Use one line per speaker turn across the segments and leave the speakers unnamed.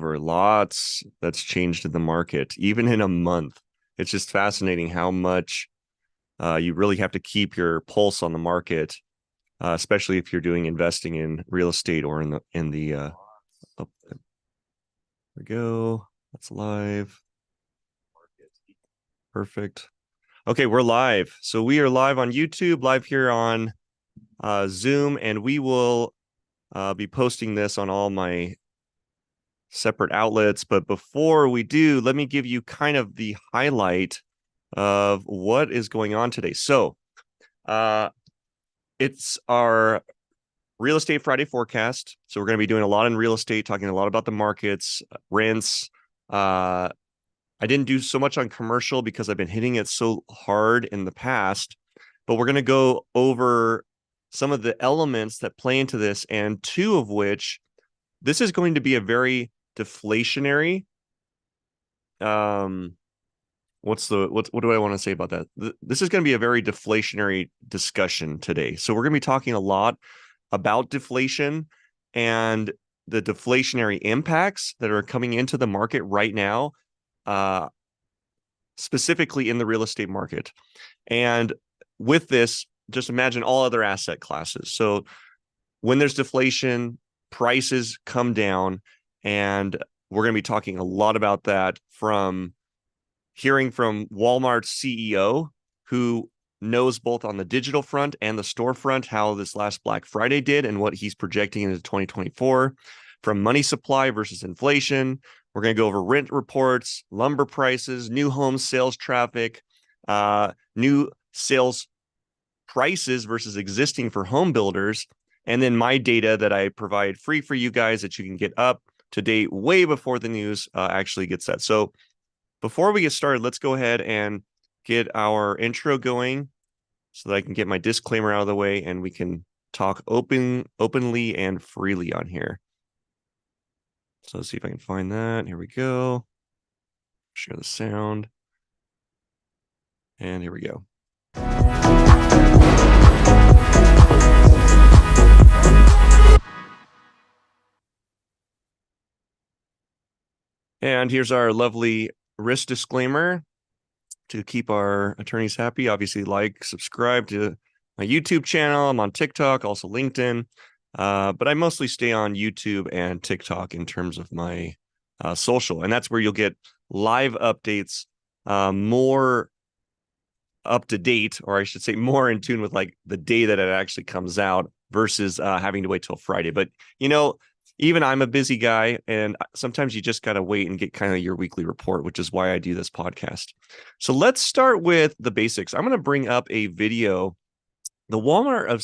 over. Lots that's changed in the market, even in a month. It's just fascinating how much you really have to keep your pulse on the market, especially if you're doing investing in real estate or in the oh, there we go. That's live. Perfect. Okay, we're live. So we are live on YouTube, live here on Zoom, and we will be posting this on all my separate outlets. But before we do, let me give you kind of the highlight of what is going on today. So it's our Real Estate Friday forecast. So we're going to be doing a lot in real estate, talking a lot about the markets, rents. I didn't do so much on commercial because I've been hitting it so hard in the past, but we're going to go over some of the elements that play into this, and two of which, this is going to be a very deflationary. What do I want to say about that? This is going to be a very deflationary discussion today. So we're going to be talking a lot about deflation and the deflationary impacts that are coming into the market right now, specifically in the real estate market. And with this, just imagine all other asset classes. So when there's deflation, prices come down, and we're going to be talking a lot about that, from hearing from Walmart's CEO, who knows both on the digital front and the storefront how this last Black Friday did and what he's projecting into 2024, from money supply versus inflation. We're going to go over rent reports, lumber prices, new home sales traffic, new sales prices versus existing for home builders, and then my data that I provide free for you guys that you can get up to date way before the news actually gets set. So before we get started, let's go ahead and get our intro going so that I can get my disclaimer out of the way and we can talk openly and freely on here. So let's see if I can find that. Here we go. Share the sound. And here we go. And here's our lovely risk disclaimer to keep our attorneys happy. Obviously, like, subscribe to my YouTube channel. I'm on TikTok, also LinkedIn. But I mostly stay on YouTube and TikTok in terms of my social. And that's where you'll get live updates, more up to date, or I should say more in tune with like the day that it actually comes out versus having to wait till Friday. But, you know, even I'm a busy guy, and sometimes you just got to wait and get kind of your weekly report, which is why I do this podcast. So let's start with the basics. I'm going to bring up a video. The Walmart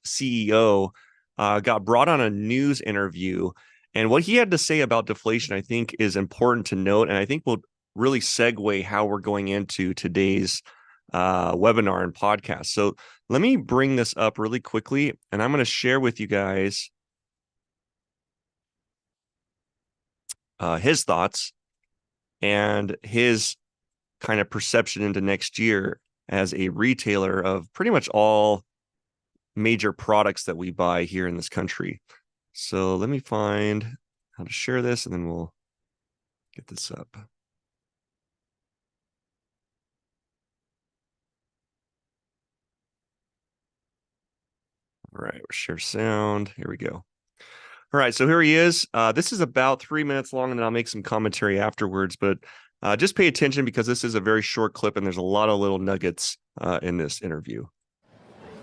CEO got brought on a news interview, and what he had to say about deflation, I think, is important to note, and I think will really segue how we're going into today's webinar and podcast. So let me bring this up really quickly, and I'm going to share with you guys his thoughts and his kind of perception into next year as a retailer of pretty much all major products that we buy here in this country. So let me find how to share this, and then we'll get this up. All right, we'll share sound. Here we go. All right, so here he is. This is about 3 minutes long, and then I'll make some commentary afterwards. But just pay attention because this is a very short clip, and there's a lot of little nuggets in this interview.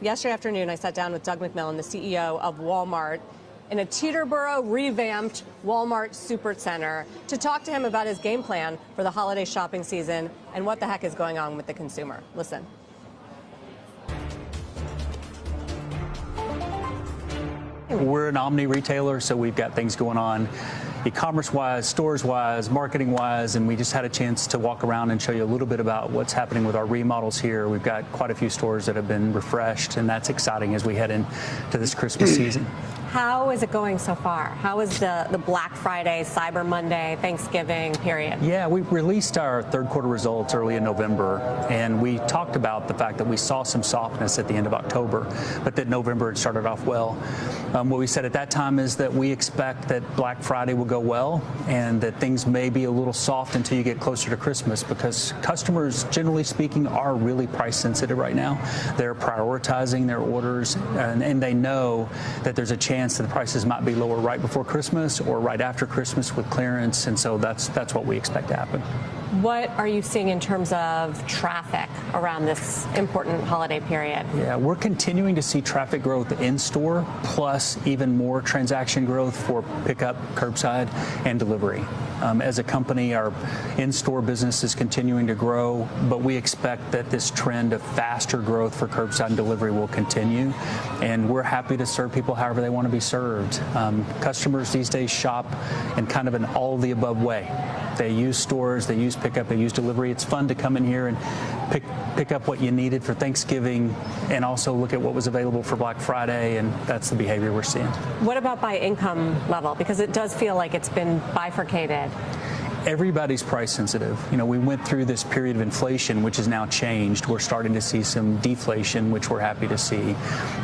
Yesterday afternoon, I sat down with Doug McMillon, the CEO of Walmart, in a Teterboro revamped Walmart Supercenter to talk to him about his game plan for the holiday shopping season and what the heck is going on with the consumer. Listen.
We're an omni retailer, so we've got things going on e-commerce wise, stores wise, marketing wise, and we just had a chance to walk around and show you a little bit about what's happening with our remodels here. We've got quite a few stores that have been refreshed, and that's exciting as we head into this Christmas season.
How is it going so far? How is the Black Friday, Cyber Monday, Thanksgiving period?
Yeah, we released our third quarter results early in November, and we talked about the fact that we saw some softness at the end of October, but that November had started off well. What we said at that time is that we expect that Black Friday will go well and that things may be a little soft until you get closer to Christmas, because customers, generally speaking, are really price sensitive right now. They're prioritizing their orders, and they know that there's a chance that the prices might be lower right before Christmas or right after Christmas with clearance, and so that's what we expect to happen.
What are you seeing in terms of traffic around this important holiday period?
Yeah, we're continuing to see traffic growth in store, plus even more transaction growth for pickup, curbside, and delivery. As a company, our in-store business is continuing to grow, but we expect that this trend of faster growth for curbside and delivery will continue, and we're happy to serve people however they want to be served. Customers these days shop in kind of an all-of-the-above way. They use stores, they use pickup, they use delivery. It's fun to come in here and pick up what you needed for Thanksgiving and also look at what was available for Black Friday, and that's the behavior we're seeing.
What about by income level? Because it does feel like it's been bifurcated.
Everybody's price sensitive. You know, we went through this period of inflation, which has now changed. We're starting to see some deflation, which we're happy to see.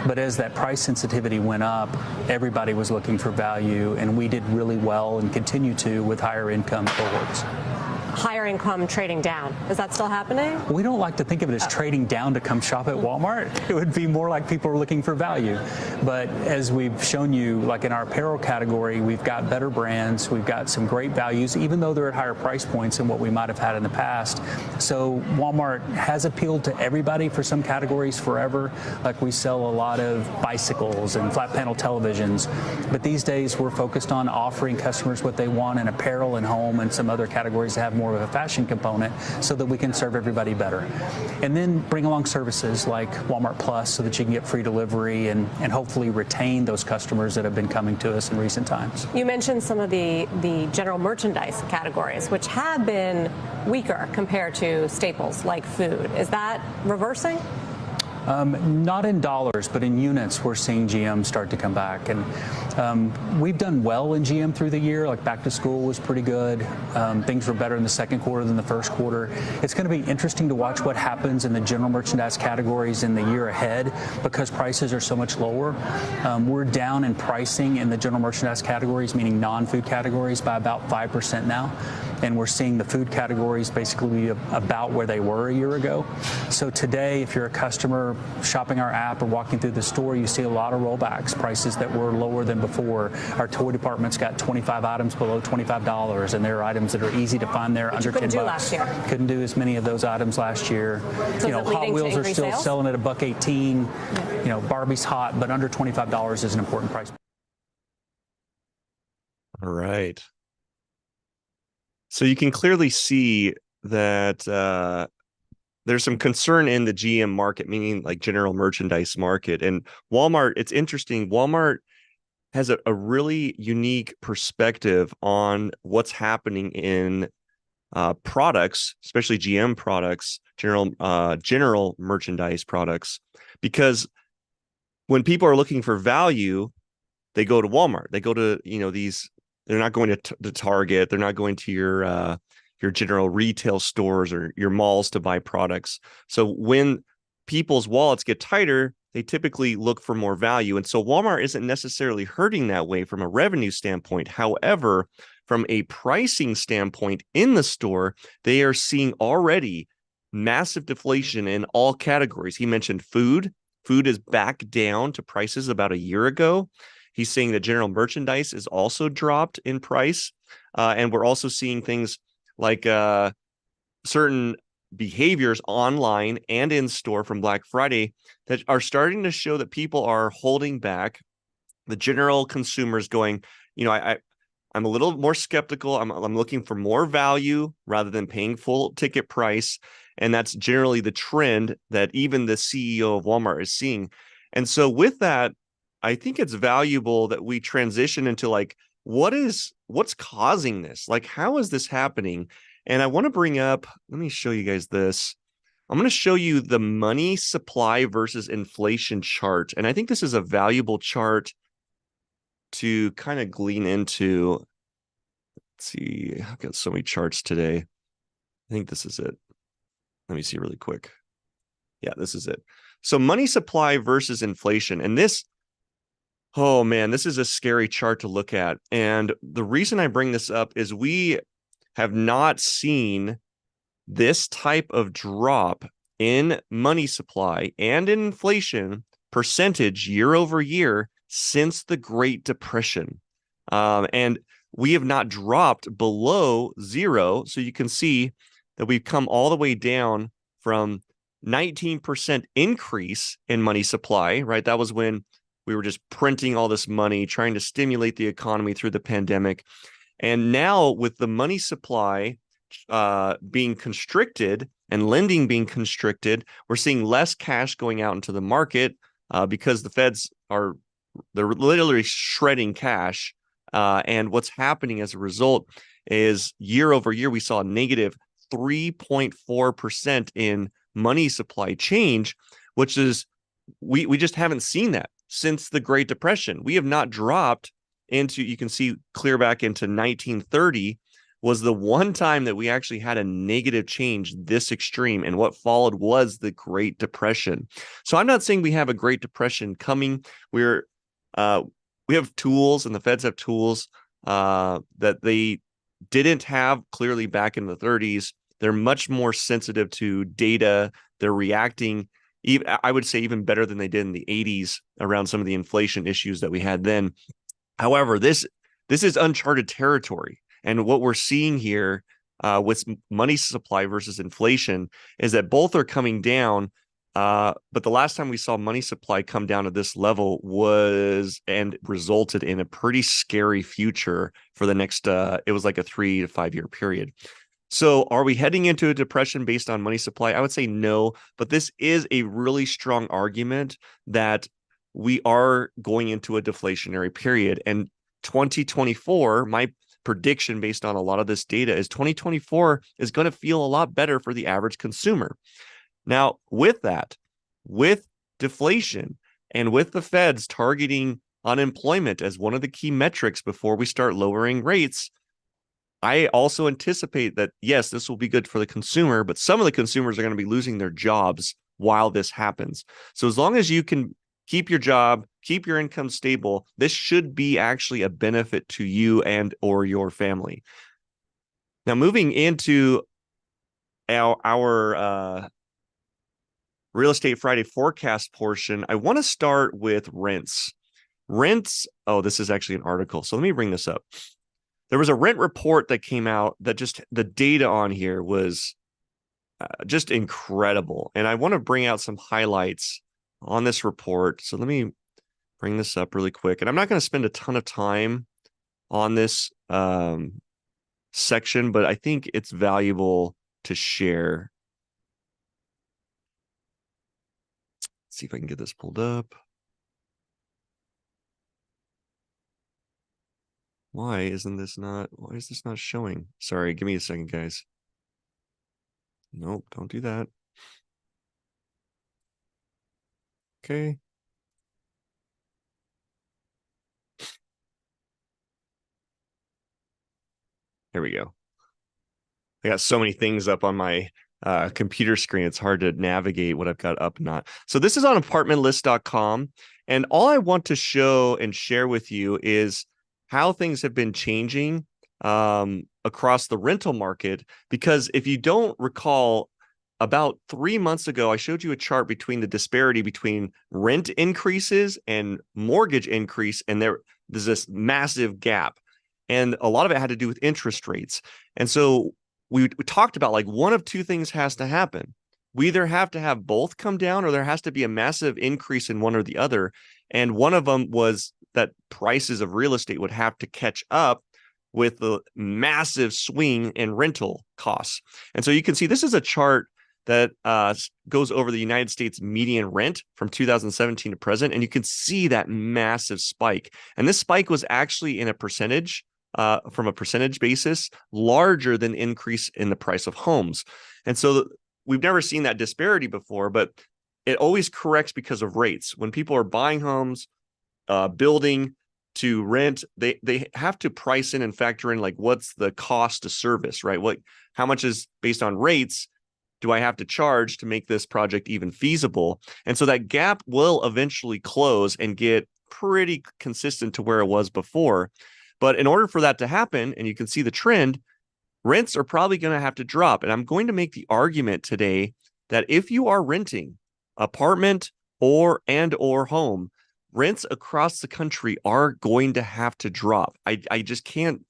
But as that price sensitivity went up, everybody was looking for value, and we did really well and continue to with higher income cohorts.
Higher income trading down. Is that still happening?
We don't like to think of it as trading down to come shop at Walmart. It would be more like people are looking for value. But as we've shown you, like in our apparel category, we've got better brands, we've got some great values, even though they're at higher price points than what we might have had in the past. So Walmart has appealed to everybody for some categories forever. Like we sell a lot of bicycles and flat panel televisions. But these days we're focused on offering customers what they want in apparel and home and some other categories that have more of a fashion component so that we can serve everybody better. And then bring along services like Walmart Plus so that you can get free delivery and hopefully retain those customers that have been coming to us in recent times.
You mentioned some of the general merchandise categories, which have been weaker compared to staples like food. Is that reversing?
Not in dollars, but in units, we're seeing GM start to come back. And we've done well in GM through the year. Like back to school was pretty good. Things were better in the second quarter than the first quarter. It's going to be interesting to watch what happens in the general merchandise categories in the year ahead because prices are so much lower. We're down in pricing in the general merchandise categories, meaning non-food categories, by about 5% now. And we're seeing the food categories basically about where they were a year ago. So today, if you're a customer shopping our app or walking through the store, you see a lot of rollbacks, prices that were lower than before. Our toy department's got 25 items below $25, and there are items that are easy to find there under $10.
Couldn't do last year.
Couldn't do as many of those items last year.
So
Hot Wheels are still
sales?
selling at $1.18. Yeah. Barbie's hot, but under $25 is an important price.
All right. So you can clearly see that there's some concern in the GM market, meaning like general merchandise market. And Walmart, it's interesting. Walmart has a really unique perspective on what's happening in products, especially GM products, general merchandise products, because when people are looking for value, they go to Walmart. They go to these. They're not going to Target. They're not going to your general retail stores or your malls to buy products. So when people's wallets get tighter, they typically look for more value. And so Walmart isn't necessarily hurting that way from a revenue standpoint. However, from a pricing standpoint in the store, they are seeing already massive deflation in all categories. He mentioned food. Food is back down to prices about a year ago. He's saying that general merchandise is also dropped in price. And we're also seeing things like certain behaviors online and in store from Black Friday that are starting to show that people are holding back. The general consumers going, I'm a little more skeptical. I'm looking for more value rather than paying full ticket price. And that's generally the trend that even the CEO of Walmart is seeing. And so with that, I think it's valuable that we transition into what's causing this? Like, how is this happening? And I want to bring up, let me show you guys this. I'm going to show you the money supply versus inflation chart. And I think this is a valuable chart to kind of glean into, let's see, I've got so many charts today. I think this is it. Let me see really quick. Yeah, this is it. So money supply versus inflation. And this, oh man, this is a scary chart to look at. And the reason I bring this up is we have not seen this type of drop in money supply and in inflation percentage year over year since the Great Depression. And we have not dropped below zero. So you can see that we've come all the way down from 19% increase in money supply, right? That was when we were just printing all this money, trying to stimulate the economy through the pandemic. And now with the money supply being constricted and lending being constricted, we're seeing less cash going out into the market because the feds they're literally shredding cash. And what's happening as a result is year over year, we saw a negative 3.4% in money supply change, which is, we just haven't seen that since the Great Depression. We have not dropped into, you can see clear back into 1930 was the one time that we actually had a negative change this extreme. And what followed was the Great Depression. So I'm not saying we have a Great Depression coming. We have tools, and the feds have tools that they didn't have clearly back in the 30s. They're much more sensitive to data. They're reacting, I would say, even better than they did in the 80s around some of the inflation issues that we had then. However, this is uncharted territory. And what we're seeing here with money supply versus inflation is that both are coming down. But the last time we saw money supply come down to this level was and resulted in a pretty scary future for the next, it was like a 3 to 5 year period. So are we heading into a depression based on money supply? I would say no, but this is a really strong argument that we are going into a deflationary period. And 2024, my prediction based on a lot of this data is 2024 is going to feel a lot better for the average consumer. Now, with that, with deflation and with the feds targeting unemployment as one of the key metrics before we start lowering rates, I also anticipate that, yes, this will be good for the consumer, but some of the consumers are going to be losing their jobs while this happens. So as long as you can keep your job, keep your income stable, this should be actually a benefit to you and or your family. Now, moving into our Real Estate Friday forecast portion, I want to start with rents. Rents, oh, this is actually an article. So let me bring this up. There was a rent report that came out that just the data on here was just incredible. And I want to bring out some highlights on this report. So let me bring this up really quick. And I'm not going to spend a ton of time on this section, but I think it's valuable to share. Let's see if I can get this pulled up. Why is this not showing? Sorry, give me a second, guys. Nope, don't do that. Okay. There we go. I got so many things up on my computer screen. It's hard to navigate what I've got up and not. So this is on apartmentlist.com. And all I want to show and share with you is how things have been changing across the rental market. Because if you don't recall, about 3 months ago, I showed you a chart between the disparity between rent increases and mortgage increase. And there's this massive gap. And a lot of it had to do with interest rates. And so we talked about, like, one of two things has to happen. We either have to have both come down, or there has to be a massive increase in one or the other. And one of them was that prices of real estate would have to catch up with the massive swing in rental costs. And so you can see this is a chart that goes over the United States median rent from 2017 to present. And you can see that massive spike. And this spike was actually in a percentage, from a percentage basis, larger than increase in the price of homes. And so we've never seen that disparity before, but it always corrects because of rates. When people are buying homes, building, to rent, they have to price in and factor in like what's the cost to service, right? How much is based on rates do I have to charge to make this project even feasible? And so that gap will eventually close and get pretty consistent to where it was before. But in order for that to happen, and you can see the trend, rents are probably going to have to drop. And I'm going to make the argument today that if you are renting apartment or home, rents across the country are going to have to drop. I just can't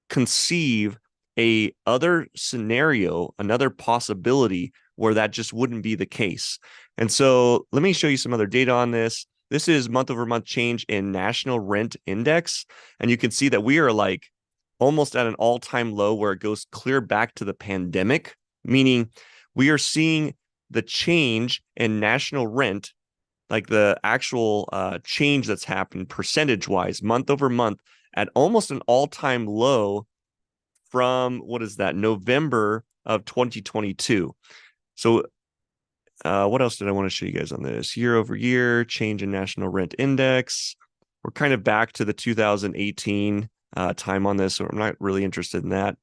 conceive a other scenario, another possibility where that just wouldn't be the case. And so let me show you some other data on this. This is month over month change in national rent index. And you can see that we are like almost at an all-time low where it goes clear back to the pandemic, meaning we are seeing the change in national rent, like the actual change that's happened percentage-wise, month over month, at almost an all-time low from, what is that, November of 2022. So what else did I want to show you guys on this? Year over year, change in national rent index. We're kind of back to the 2018 time on this, so I'm not really interested in that.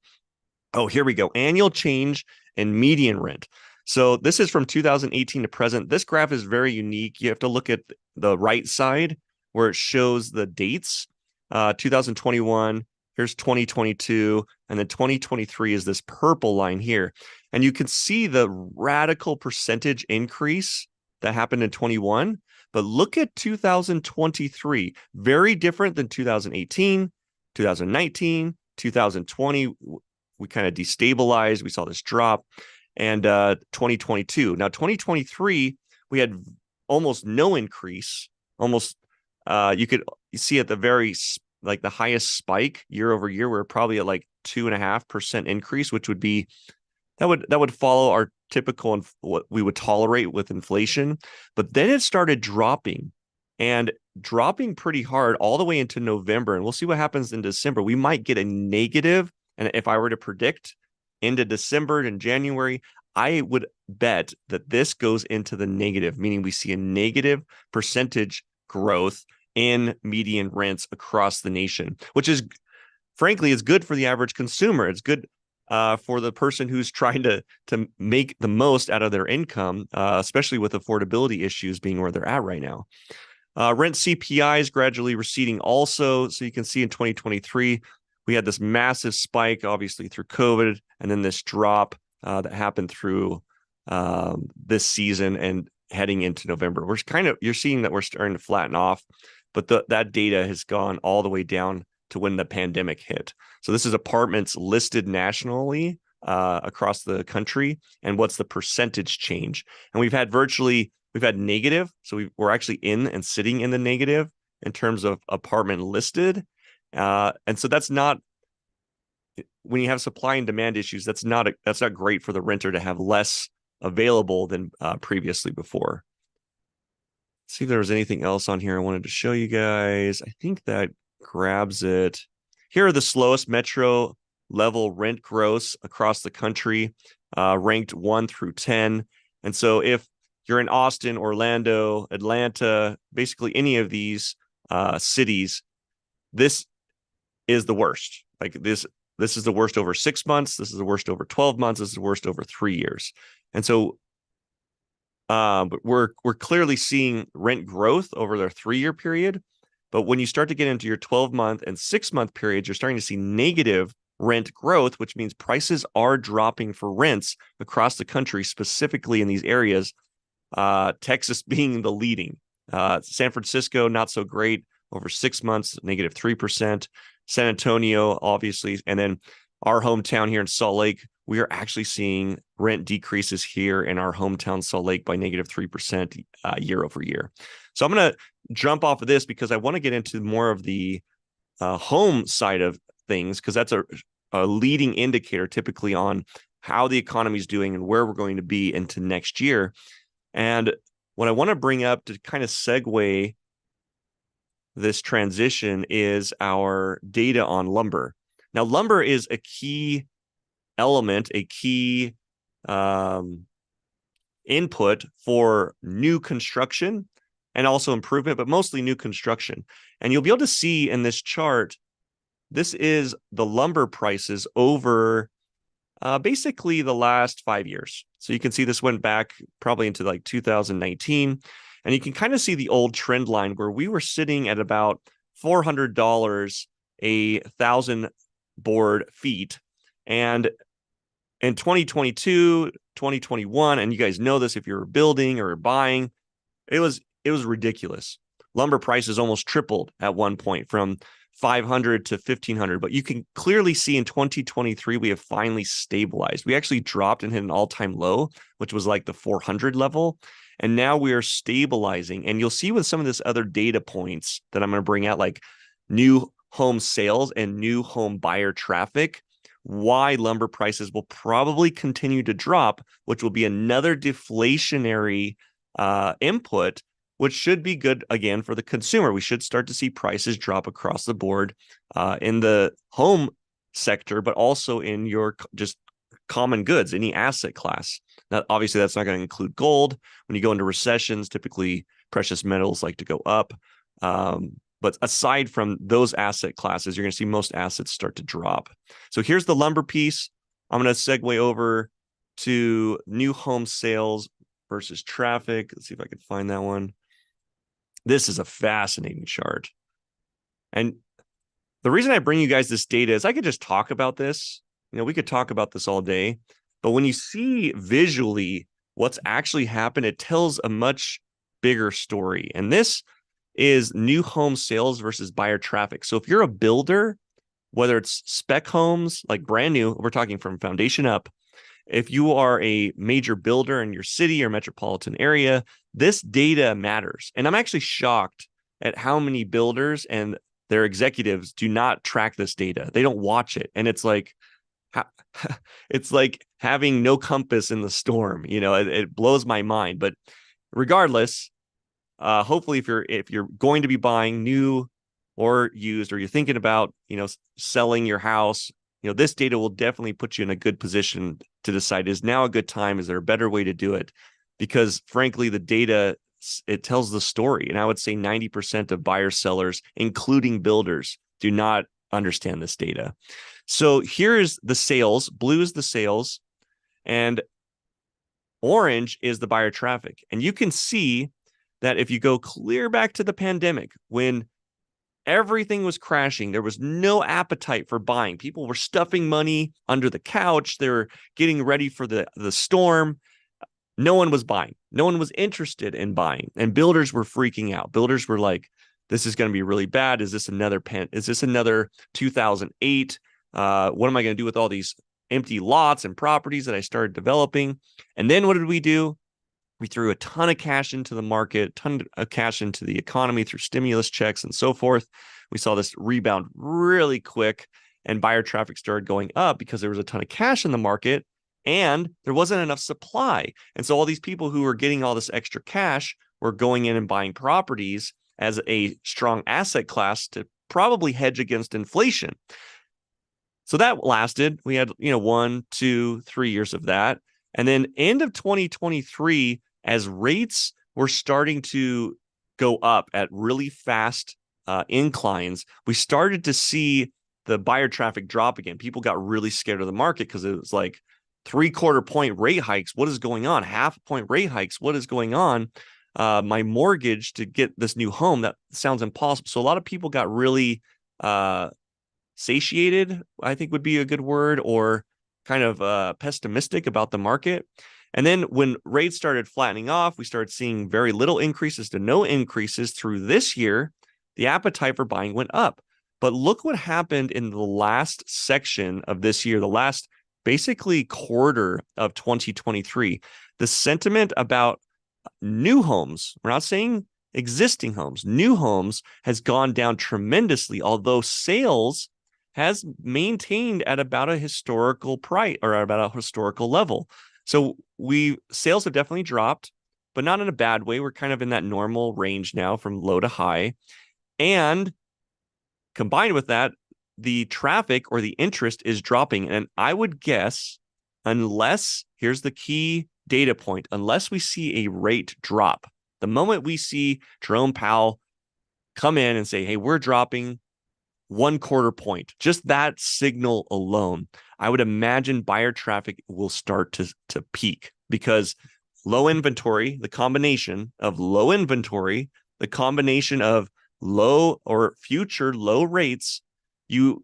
Oh, here we go. Annual change in median rent. So this is from 2018 to present. This graph is very unique. You have to look at the right side where it shows the dates. 2021, here's 2022, and then 2023 is this purple line here. And you can see the radical percentage increase that happened in 21. But look at 2023, very different than 2018, 2019, 2020. We kind of destabilized. We saw this drop. And 2022. Now, 2023, we had almost no increase. Almost, you could see at the like the highest spike year over year, we're probably at like 2.5% increase, which would be that would follow our typical and what we would tolerate with inflation. But then it started dropping and dropping pretty hard all the way into November. And we'll see what happens in December. We might get a negative. And if I were to predict into December and January, I would bet that this goes into the negative, meaning we see a negative percentage growth in median rents across the nation, which is, frankly, is good for the average consumer. It's good for the person who's trying to make the most out of their income, especially with affordability issues being where they're at right now. Rent CPI is gradually receding also. So you can see in 2023, we had this massive spike, obviously through COVID, and then this drop that happened through this season and heading into November. You're seeing that we're starting to flatten off, but that data has gone all the way down to when the pandemic hit. So this is apartments listed nationally across the country, and what's the percentage change? And we've had negative, so we're actually in and sitting in the negative in terms of apartment listed. And so that's not, when you have supply and demand issues, that's not great for the renter to have less available than previously before. Let's see if there was anything else on here I wanted to show you guys. I think that grabs it. Here are the slowest metro level rent growths across the country, ranked 1 through 10. And so if you're in Austin, Orlando, Atlanta, basically any of these cities, this is the worst. Like this is the worst over 6 months. This is the worst over 12 months. This is the worst over 3 years. And so but we're clearly seeing rent growth over their 3-year period. But when you start to get into your 12-month and 6-month periods, you're starting to see negative rent growth, which means prices are dropping for rents across the country, specifically in these areas, Texas being the leading. San Francisco, not so great, over 6 months, negative 3%. San Antonio, obviously, and then our hometown here in Salt Lake, we are actually seeing rent decreases here in our hometown Salt Lake by negative 3% year over year. So I'm going to jump off of this because I want to get into more of the home side of things, because that's a leading indicator typically on how the economy is doing and where we're going to be into next year. And what I want to bring up to kind of segue this transition is our data on lumber. Now, lumber is a key element, a key input for new construction and also improvement, but mostly new construction. And you'll be able to see in this chart, this is the lumber prices over basically the last 5 years. So you can see this went back probably into like 2019. And you can kind of see the old trend line where we were sitting at about $400 a thousand board feet. And in 2022, 2021, and you guys know this if you're building or buying, it was ridiculous. Lumber prices almost tripled at one point from 500 to 1500, but you can clearly see in 2023 we have finally stabilized. We actually dropped and hit an all-time low, which was like the 400 level, and now we are stabilizing. And you'll see with some of this other data points that I'm going to bring out, like new home sales and new home buyer traffic, why lumber prices will probably continue to drop, which will be another deflationary input, which should be good again for the consumer. We should start to see prices drop across the board in the home sector, but also in your just common goods, any asset class. Now, obviously, that's not going to include gold. When you go into recessions, typically precious metals like to go up. But aside from those asset classes, you're going to see most assets start to drop. So here's the lumber piece. I'm going to segue over to new home sales versus traffic. Let's see if I can find that one. This is a fascinating chart. And the reason I bring you guys this data is I could just talk about this. You know, we could talk about this all day. But when you see visually what's actually happened, it tells a much bigger story. And this is new home sales versus buyer traffic. So if you're a builder, whether it's spec homes, like brand new, we're talking from foundation up. If you are a major builder in your city or metropolitan area, this data matters. And I'm actually shocked at how many builders and their executives do not track this data. They don't watch it. And it's like having no compass in the storm. You know, it blows my mind. But regardless, hopefully if you're going to be buying new or used, or you're thinking about, you know, selling your house, you know, this data will definitely put you in a good position to decide, is now a good time? Is there a better way to do it? Because frankly, the data, it tells the story. And I would say 90% of buyers, sellers, including builders, do not understand this data. So here is the sales. Blue is the sales, and orange is the buyer traffic. And you can see that if you go clear back to the pandemic, when everything was crashing, there was no appetite for buying. People were stuffing money under the couch. They were getting ready for the storm. No one was buying. No one was interested in buying. And builders were freaking out. Builders were like, this is going to be really bad. Is this another 2008? What am I going to do with all these empty lots and properties that I started developing? And then what did we do? We threw a ton of cash into the market, a ton of cash into the economy through stimulus checks and so forth. We saw this rebound really quick, and buyer traffic started going up because there was a ton of cash in the market and there wasn't enough supply. And so all these people who were getting all this extra cash were going in and buying properties as a strong asset class to probably hedge against inflation. So that lasted. We had, 1, 2, 3 years of that. And then end of 2023, as rates were starting to go up at really fast inclines, we started to see the buyer traffic drop again. People got really scared of the market because it was like 0.75 point rate hikes. What is going on? 0.5 point rate hikes. What is going on? My mortgage to get this new home, that sounds impossible. So a lot of people got really satiated, I think would be a good word, or kind of pessimistic about the market. And then when rates started flattening off, we started seeing very little increases to no increases through this year. The appetite for buying went up. But look what happened in the last section of this year, the last basically quarter of 2023. The sentiment about new homes, we're not saying existing homes, new homes has gone down tremendously, although sales has maintained at about a historical price or about a historical level. So sales have definitely dropped, but not in a bad way. We're kind of in that normal range now from low to high. And combined with that, the traffic or the interest is dropping. And I would guess, here's the key data point, unless we see a rate drop, The moment we see Jerome Powell come in and say, hey, we're dropping 1/4 point, just that signal alone, I would imagine buyer traffic will start to peak, because low inventory, the combination of low inventory, the combination of low or future low rates, you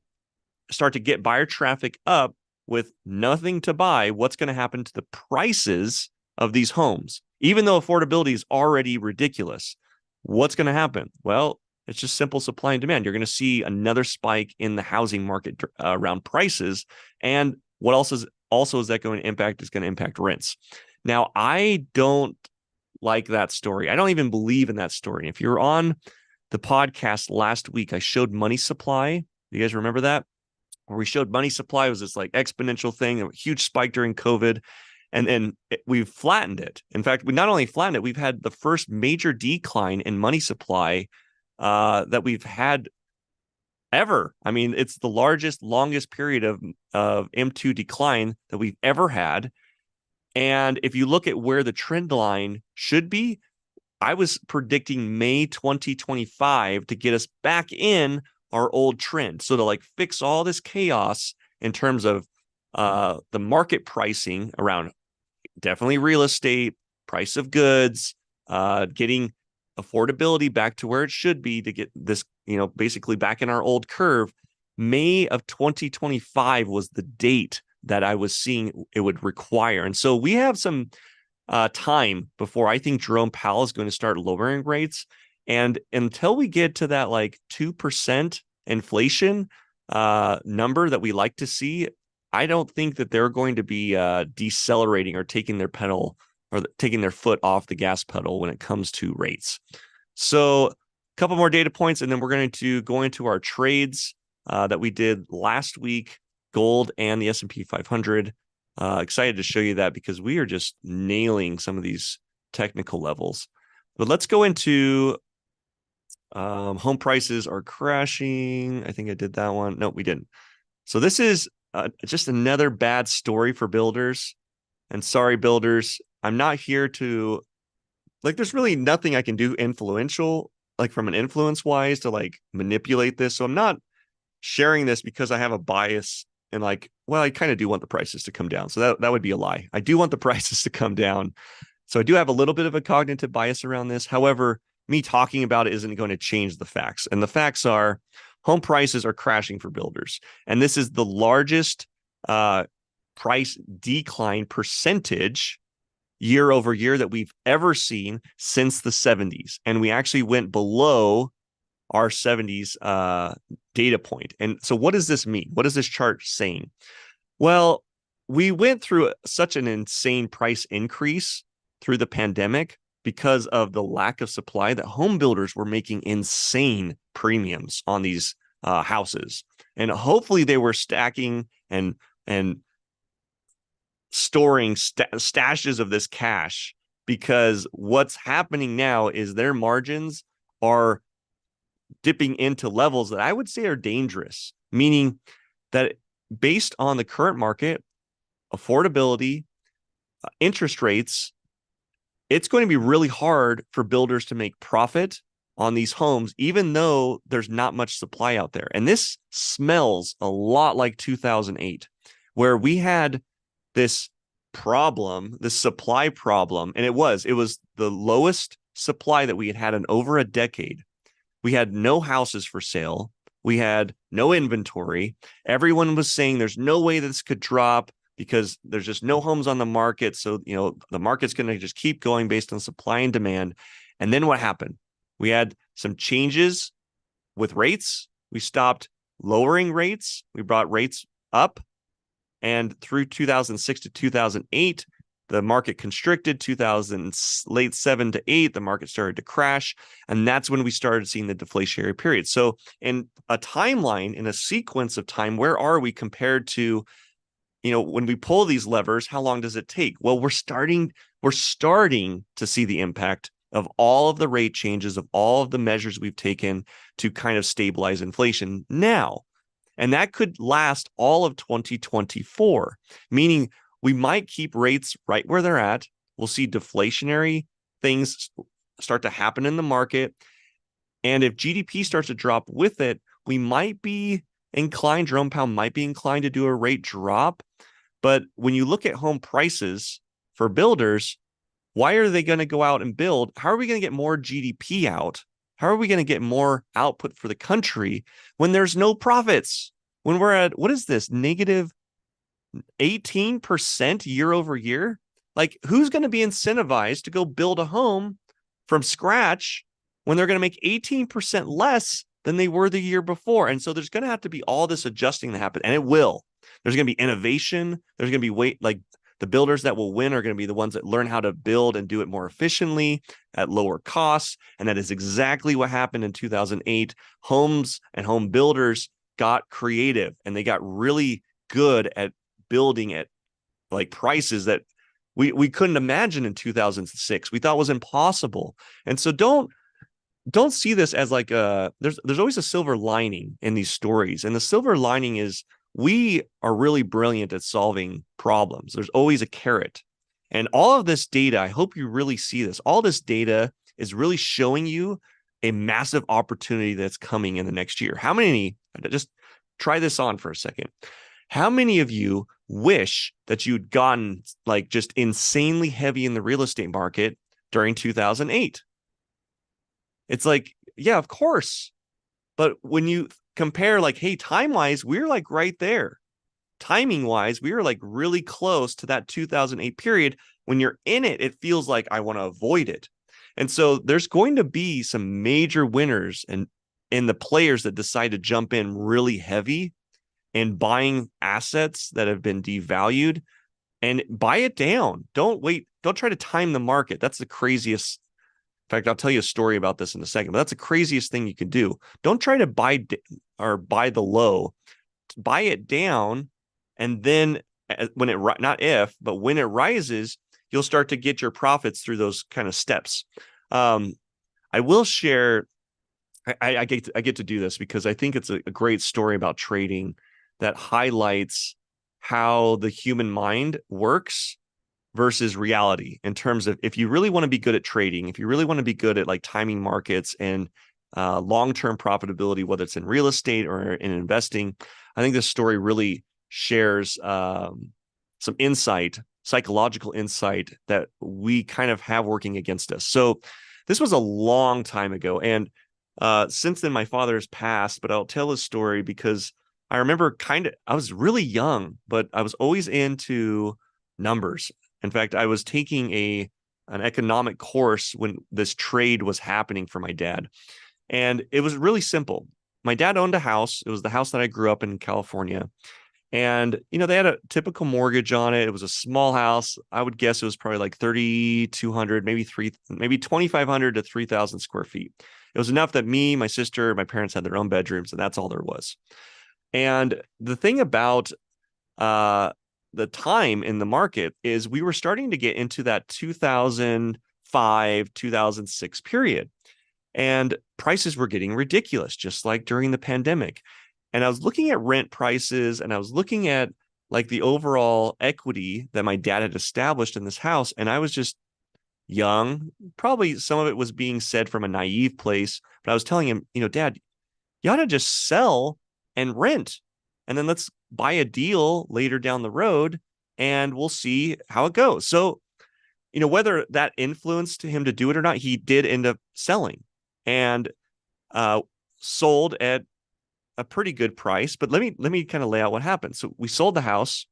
start to get buyer traffic up with nothing to buy. What's going to happen to the prices of these homes? Even though affordability is already ridiculous, what's going to happen? Well, it's just simple supply and demand. You're going to see another spike in the housing market around prices. And what else is that going to impact? Is going to impact rents. Now, I don't like that story. I don't even believe in that story. If you're on the podcast last week, I showed money supply. You guys remember that? Where we showed money supply was this like exponential thing, a huge spike during COVID. And then we've flattened it. In fact, we not only flattened it, we've had the first major decline in money supply that we've had ever. I mean, it's the longest period of M2 decline that we've ever had. And if you look at where the trend line should be, I was predicting May 2025 to get us back in our old trend. So to like fix all this chaos in terms of the market pricing around definitely real estate, price of goods, getting affordability back to where it should be to get this, basically back in our old curve. May of 2025 was the date that I was seeing it would require. And so we have some time before I think Jerome Powell is going to start lowering rates. And until we get to that like 2% inflation number that we like to see, I don't think that they're going to be decelerating or taking their pedal or taking their foot off the gas pedal when it comes to rates. So a couple more data points, and then we're going to go into our trades that we did last week, gold and the S&P 500. Excited to show you that because we are just nailing some of these technical levels. But let's go into home prices are crashing. I think I did that one. No, we didn't. So this is just another bad story for builders. And sorry, builders, I'm not here to, there's really nothing I can do influential, from an influence wise to manipulate this. So I'm not sharing this because I have a bias and I kind of do want the prices to come down. So that would be a lie. I do want the prices to come down. So I do have a little bit of a cognitive bias around this. However, me talking about it isn't going to change the facts. And the facts are home prices are crashing for builders. And this is the largest price decline percentage year over year that we've ever seen since the 70s. And we actually went below our 70s data point. And so what does this mean? What is this chart saying? Well, we went through such an insane price increase through the pandemic because of the lack of supply that home builders were making insane premiums on these houses. And hopefully they were stacking and storing stashes of this cash, because what's happening now is their margins are dipping into levels that I would say are dangerous, meaning that based on the current market, affordability, interest rates, it's going to be really hard for builders to make profit on these homes, even though there's not much supply out there. And this smells a lot like 2008, where we had this problem, this supply problem, and it was the lowest supply that we had in over a decade. We had no houses for sale. We had no inventory. Everyone was saying there's no way this could drop because there's just no homes on the market. So, the market's going to just keep going based on supply and demand. And then what happened? We had some changes with rates. We stopped lowering rates. We brought rates up. And through 2006 to 2008, the market constricted. Late 7 to 8, the market started to crash. And that's when we started seeing the deflationary period. So in a timeline, in a sequence of time, where are we compared to, when we pull these levers, how long does it take? Well, we're starting to see the impact of all of the rate changes, of all of the measures we've taken to kind of stabilize inflation now. And that could last all of 2024, meaning we might keep rates right where they're at. We'll see deflationary things start to happen in the market. And if GDP starts to drop with it, we might be inclined, Jerome Powell might be inclined to do a rate drop. But when you look at home prices for builders, why are they going to go out and build? How are we going to get more GDP out? How are we going to get more output for the country when there's no profits? When we're at, what is this, negative 18% year over year? Like, who's going to be incentivized to go build a home from scratch when they're going to make 18% less than they were the year before? And so there's going to have to be all this adjusting that happen, and it will. There's going to be innovation. There's going to be the builders that will win are going to be the ones that learn how to build and do it more efficiently at lower costs. And that is exactly what happened in 2008. Homes and home builders got creative, and they got really good at building at like prices that we couldn't imagine in 2006. We thought was impossible. And so don't see this as like there's always a silver lining in these stories. And the silver lining is we are really brilliant at solving problems. There's always a carrot. And all of this data, I hope you really see this. All this data is really showing you a massive opportunity that's coming in the next year. How many, just try this on for a second. How many of you wish that you'd gotten like just insanely heavy in the real estate market during 2008? It's like, yeah, of course. But when you compare like, hey, time-wise, we're like right there. Timing-wise, we were like really close to that 2008 period. When you're in it, it feels like I want to avoid it. And so there's going to be some major winners and in the players that decide to jump in really heavy and buying assets that have been devalued and buy it down. Don't wait. Don't try to time the market. That's the craziest. In fact, I'll tell you a story about this in a second, but that's the craziest thing you can do. Don't try to buy the low, buy it down. And then when when it rises, you'll start to get your profits through those kind of steps. I will share, I get to do this because I think it's a great story about trading that highlights how the human mind works versus reality in terms of if you really want to be good at trading, if you really want to be good at like timing markets and long-term profitability, whether it's in real estate or in investing, I think this story really shares some insight, psychological insight that we kind of have working against us. So this was a long time ago. And since then, my father has passed, but I'll tell his story because I remember I was really young, but I was always into numbers. In fact, I was taking an economic course when this trade was happening for my dad. And it was really simple. My dad owned a house. It was the house that I grew up in California. And, they had a typical mortgage on it. It was a small house. I would guess it was probably like 3,200, maybe 2,500 to 3,000 square feet. It was enough that me, my sister, my parents had their own bedrooms, and that's all there was. And the thing about the time in the market is we were starting to get into that 2005, 2006 period. And prices were getting ridiculous, just like during the pandemic. And I was looking at rent prices and I was looking at like the overall equity that my dad had established in this house. And I was just young. Probably some of it was being said from a naive place, but I was telling him, Dad, you ought to just sell and rent. And then let's buy a deal later down the road and we'll see how it goes. So, whether that influenced him to do it or not, he did end up selling and sold at a pretty good price. But let me kind of lay out what happened. So we sold the house,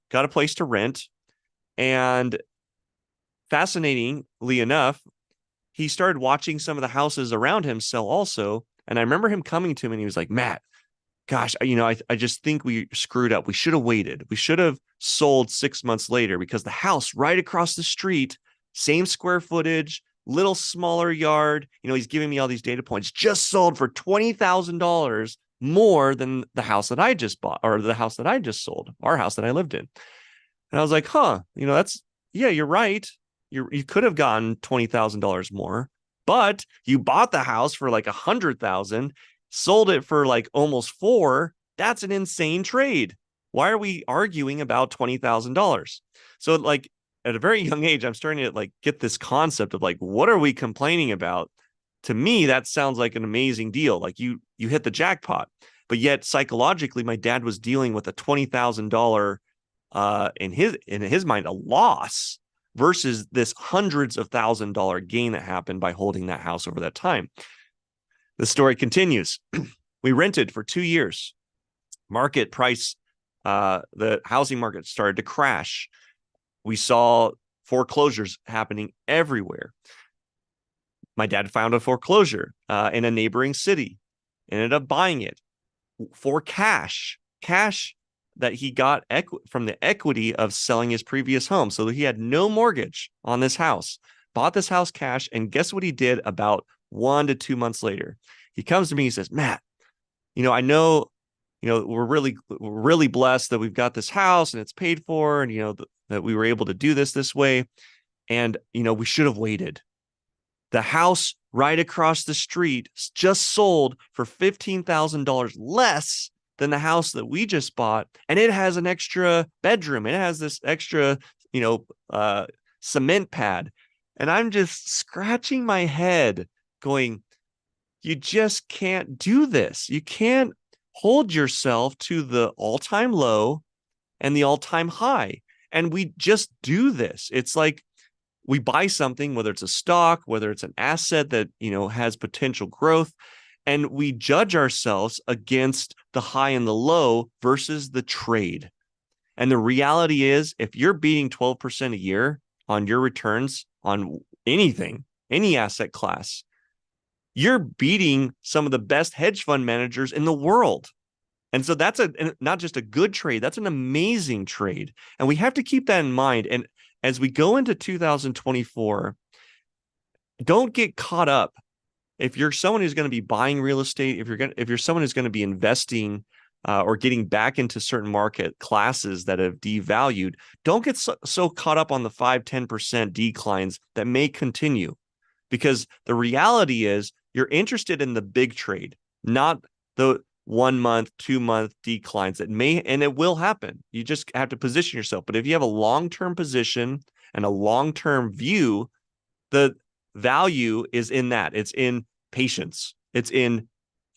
got a place to rent, and fascinatingly enough, he started watching some of the houses around him sell also. And I remember him coming to me and he was like, Matt, gosh, I just think we screwed up. We should have waited. We should have sold 6 months later because the house right across the street, same square footage, little smaller yard. He's giving me all these data points, just sold for $20,000 more than the house that I just bought or the house that I just sold, our house that I lived in. And I was like, you're right. You could have gotten $20,000 more, but you bought the house for like $100,000, sold it for like almost $4 million. That's an insane trade. Why are we arguing about $20,000? So like at a very young age, I'm starting to like get this concept of like, what are we complaining about? To me, that sounds like an amazing deal. Like you hit the jackpot. But yet psychologically, my dad was dealing with a $20,000 in his mind, a loss versus this hundreds of $1,000 gain that happened by holding that house over that time. The story continues. We rented for 2 years. Market price, the housing market started to crash. We saw foreclosures happening everywhere. My dad found a foreclosure in a neighboring city, ended up buying it for cash that he got from the equity of selling his previous home. So he had no mortgage on this house, bought this house cash. And guess what he did about 1 to 2 months later? He comes to me, he says, Matt, I know, we're really blessed that we've got this house and it's paid for, and, that we were able to do this way. And, we should have waited. The house right across the street just sold for $15,000 less than the house that we just bought. And it has an extra bedroom. It has this extra, cement pad. And I'm just scratching my head going, you just can't do this. You can't hold yourself to the all-time low and the all-time high. And we just do this. It's like we buy something, whether it's a stock, whether it's an asset that, has potential growth, and we judge ourselves against the high and the low versus the trade. And the reality is, if you're beating 12% a year on your returns on anything, any asset class, you're beating some of the best hedge fund managers in the world. And so that's not just a good trade, that's an amazing trade. And we have to keep that in mind. And as we go into 2024, don't get caught up. If you're someone who's going to be buying real estate, if you're someone who's going to be investing or getting back into certain market classes that have devalued, don't get so caught up on the 5-10% declines that may continue. Because the reality is you're interested in the big trade, not the 1 month, 2 month declines that may, and it will happen. You just have to position yourself. But if you have a long-term position and a long-term view, the value is in that. It's in patience. It's in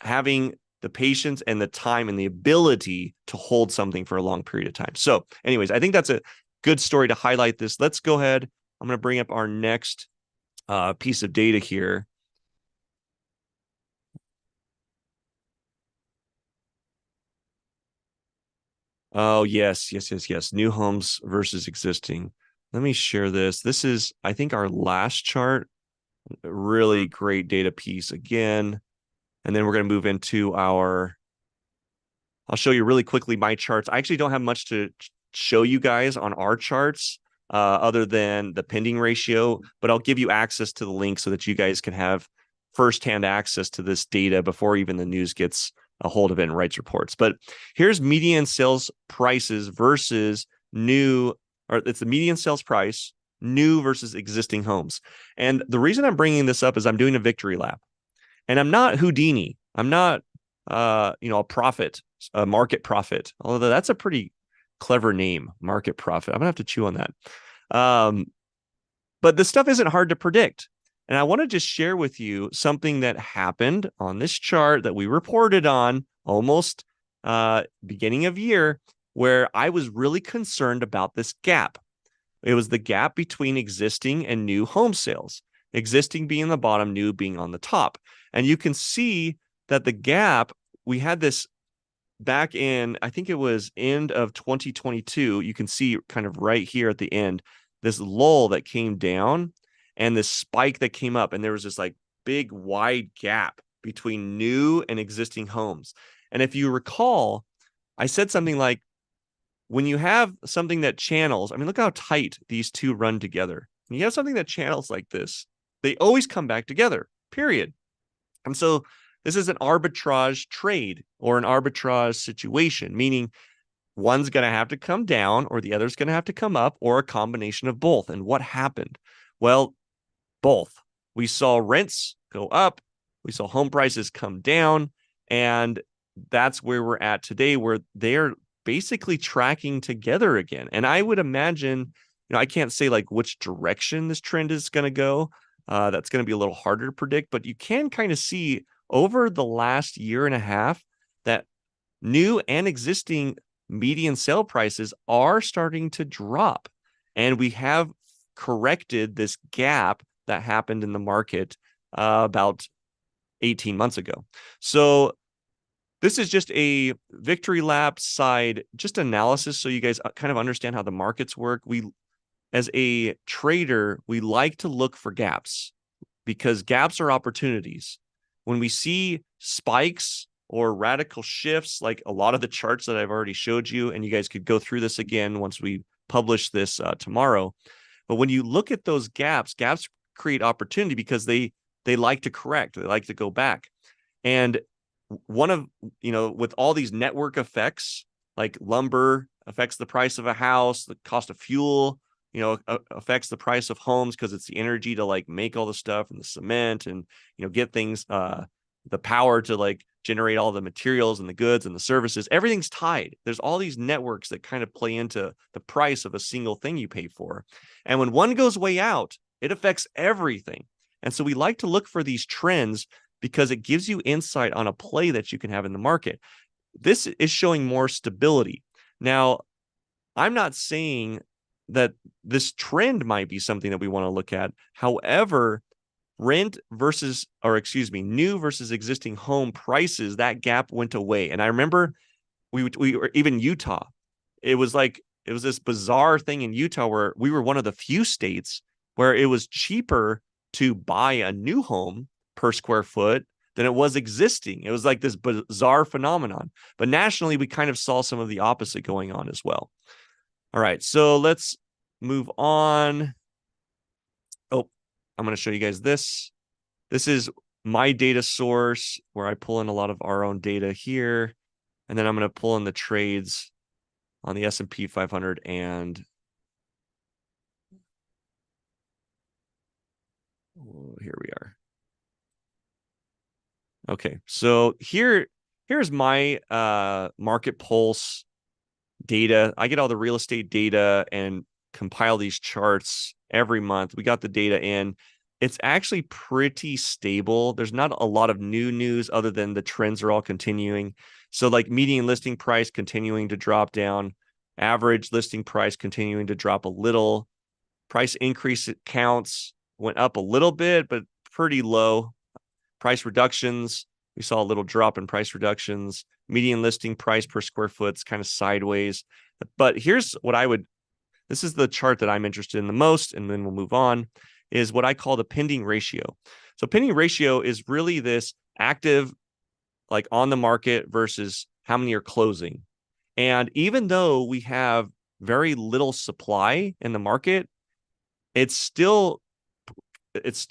having the patience and the time and the ability to hold something for a long period of time. So anyways, I think that's a good story to highlight this. Let's go ahead. I'm going to bring up our next piece of data here. Oh, yes. New homes versus existing. Let me share this. This is, I think, our last chart. A really great data piece again. And then we're going to move into I'll show you really quickly my charts. I actually don't have much to show you guys on our charts other than the pending ratio, but I'll give you access to the link so that you guys can have firsthand access to this data before even the news gets a hold of it and writes reports. But here's median sales prices versus new, or it's the median sales price, new versus existing homes. And the reason I'm bringing this up is I'm doing a victory lap. And I'm not Houdini. I'm not, a market prophet, although that's a pretty clever name, market prophet. I'm gonna have to chew on that. But this stuff isn't hard to predict. And I want to just share with you something that happened on this chart that we reported on almost beginning of year, where I was really concerned about this gap. It was the gap between existing and new home sales, existing being the bottom, new being on the top. And you can see that the gap, we had this back in, I think it was end of 2022. You can see kind of right here at the end, this lull that came down and this spike that came up. And there was this like big wide gap between new and existing homes. And if you recall, I said something like, when you have something that channels, I mean, look how tight these two run together. When you have something that channels like this, they always come back together, period. And so this is an arbitrage trade or an arbitrage situation, meaning one's going to have to come down or the other's going to have to come up or a combination of both. And what happened? Well, both. We saw rents go up. We saw home prices come down. And that's where we're at today, where they're basically tracking together again. And I would imagine I can't say like which direction this trend is going to go. That's going to be a little harder to predict, but you can kind of see over the last year and a half that new and existing median sale prices are starting to drop. And we have corrected this gap that happened in the market about 18 months ago. So this is just a victory lap side, just analysis, so you guys kind of understand how the markets work. As a trader, we like to look for gaps because gaps are opportunities. When we see spikes or radical shifts, like a lot of the charts that I've already showed you, and you guys could go through this again once we publish this tomorrow. But when you look at those gaps create opportunity because they like to correct, they like to go back. And one of, with all these network effects, like lumber affects the price of a house, the cost of fuel, affects the price of homes because it's the energy to like make all the stuff and the cement and, get things, the power to like generate all the materials and the goods and the services. Everything's tied. There's all these networks that kind of play into the price of a single thing you pay for. And when one goes way out, it affects everything. And so we like to look for these trends because it gives you insight on a play that you can have in the market. This is showing more stability. Now, I'm not saying that this trend might be something that we want to look at. However, new versus existing home prices, that gap went away. And I remember we were even Utah. It was this bizarre thing in Utah where we were one of the few states where it was cheaper to buy a new home per square foot than it was existing. It was like this bizarre phenomenon. But nationally, we kind of saw some of the opposite going on as well. All right, so let's move on. Oh, I'm going to show you guys this. This is my data source where I pull in a lot of our own data here. And then I'm going to pull in the trades on the S&P 500 and here we are. Okay, so here's my market pulse data. I get all the real estate data and compile these charts every month. We got the data in. It's actually pretty stable. There's not a lot of new news other than the trends are all continuing. So like median listing price continuing to drop down, average listing price continuing to drop a little, price increase counts went up a little bit, but pretty low. Price reductions, we saw a little drop in price reductions. Median listing price per square foot is kind of sideways. But here's what this is the chart that I'm interested in the most, and then we'll move on, is what I call the pending ratio. So pending ratio is really this active, like on the market versus how many are closing. And even though we have very little supply in the market, it's still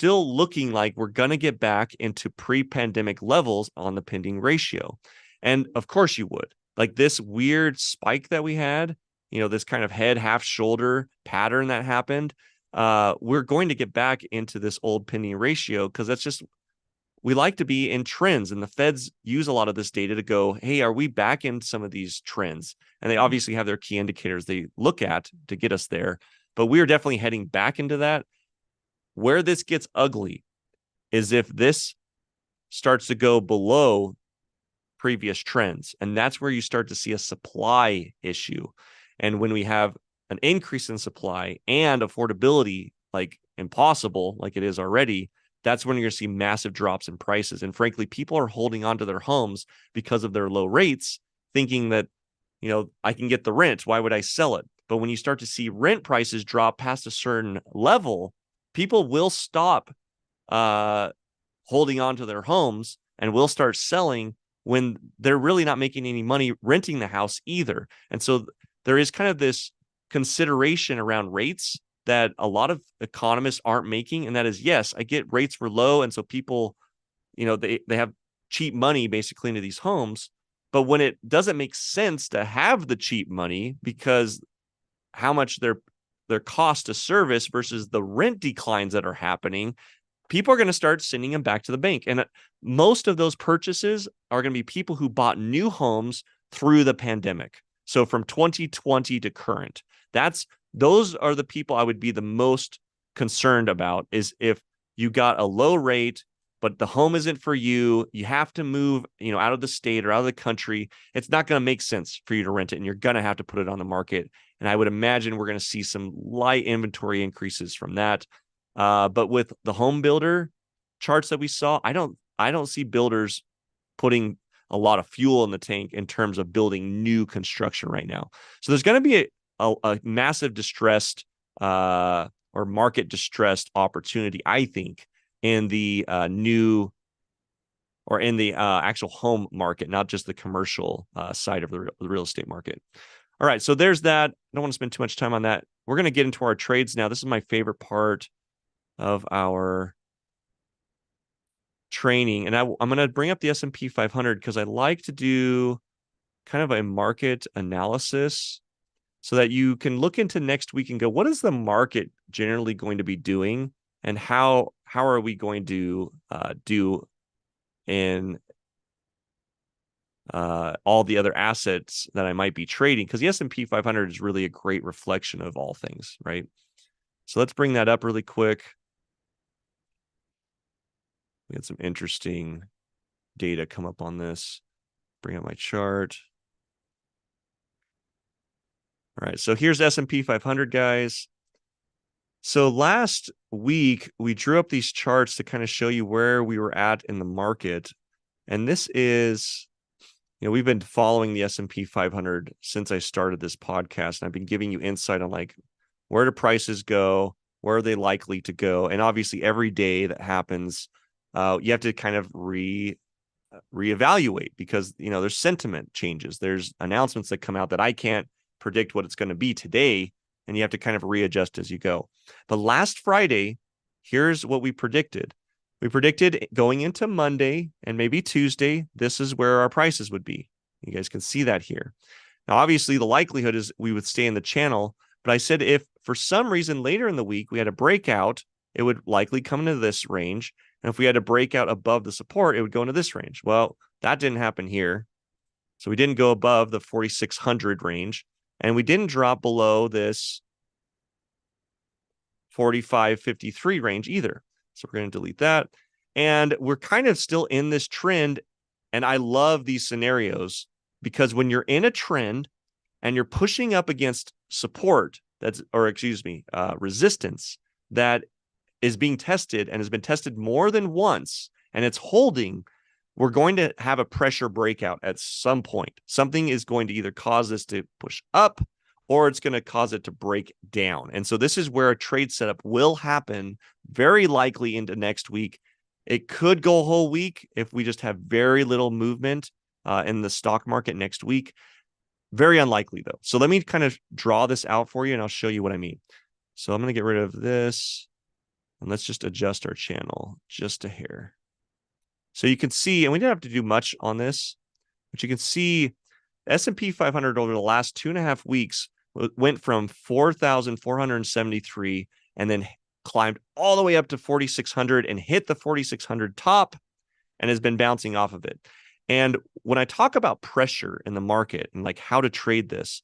looking like we're going to get back into pre-pandemic levels on the pending ratio. And of course you would. Like this weird spike that we had, this kind of head, half shoulder pattern that happened, we're going to get back into this old pending ratio because that's just, we like to be in trends, and the Feds use a lot of this data to go, hey, are we back in some of these trends? And they obviously have their key indicators they look at to get us there, but we are definitely heading back into that. Where this gets ugly is if this starts to go below previous trends, and that's where you start to see a supply issue. And when we have an increase in supply and affordability like impossible, like it is already, that's when you're going to see massive drops in prices. And frankly, people are holding on to their homes because of their low rates, thinking that, I can get the rent. Why would I sell it? But when you start to see rent prices drop past a certain level, people will stop holding on to their homes and will start selling when they're really not making any money renting the house either. And so there is kind of this consideration around rates that a lot of economists aren't making. And that is, yes, I get rates were low. And so people, they have cheap money basically into these homes. But when it doesn't make sense to have the cheap money because how much their cost to service versus the rent declines that are happening, people are going to start sending them back to the bank. And most of those purchases are going to be people who bought new homes through the pandemic. So from 2020 to current, those are the people I would be the most concerned about, is if you got a low rate, but the home isn't for you, you have to move, out of the state or out of the country. It's not going to make sense for you to rent it, and you're going to have to put it on the market. And I would imagine we're going to see some light inventory increases from that. But with the home builder charts that we saw, I don't see builders putting a lot of fuel in the tank in terms of building new construction right now. So there's going to be a massive distressed or market distressed opportunity, I think, in the new or in the actual home market, not just the commercial side of the real estate market. All right, so there's that. I don't want to spend too much time on that. We're going to get into our trades now. This is my favorite part of our training, and I'm going to bring up the S&P 500 because I like to do kind of a market analysis so that you can look into next week and go, what is the market generally going to be doing, and how are we going to do in all the other assets that I might be trading, because the S&P 500 is really a great reflection of all things, right? So let's bring that up really quick. We had some interesting data come up on this. Bring up my chart. All right, so here's S&P 500, guys. So last week, we drew up these charts to kind of show you where we were at in the market. And this is, we've been following the S&P 500 since I started this podcast. And I've been giving you insight on like, where do prices go? Where are they likely to go? And obviously every day that happens, you have to kind of reevaluate, because, there's sentiment changes. There's announcements that come out that I can't predict what it's going to be today, and you have to kind of readjust as you go. But last Friday, here's what we predicted. We predicted going into Monday and maybe Tuesday, this is where our prices would be. You guys can see that here. Now, obviously, the likelihood is we would stay in the channel, but I said if for some reason later in the week we had a breakout, it would likely come into this range. And if we had a breakout above the support, it would go into this range. Well, that didn't happen here. So we didn't go above the 4,600 range, and we didn't drop below this 45.53 range either. So we're going to delete that. And we're kind of still in this trend. And I love these scenarios, because when you're in a trend and you're pushing up against support, resistance that is being tested and has been tested more than once, and it's holding, we're going to have a pressure breakout at some point. Something is going to either cause this to push up, or it's going to cause it to break down. And so this is where a trade setup will happen, very likely into next week. It could go a whole week if we just have very little movement in the stock market next week. Very unlikely, though. So let me kind of draw this out for you, and I'll show you what I mean. So I'm going to get rid of this, and let's just adjust our channel just a hair. So you can see, and we didn't have to do much on this, but you can see S&P 500 over the last 2.5 weeks went from 4,473 and then climbed all the way up to 4,600 and hit the 4,600 top and has been bouncing off of it. And when I talk about pressure in the market and like how to trade this,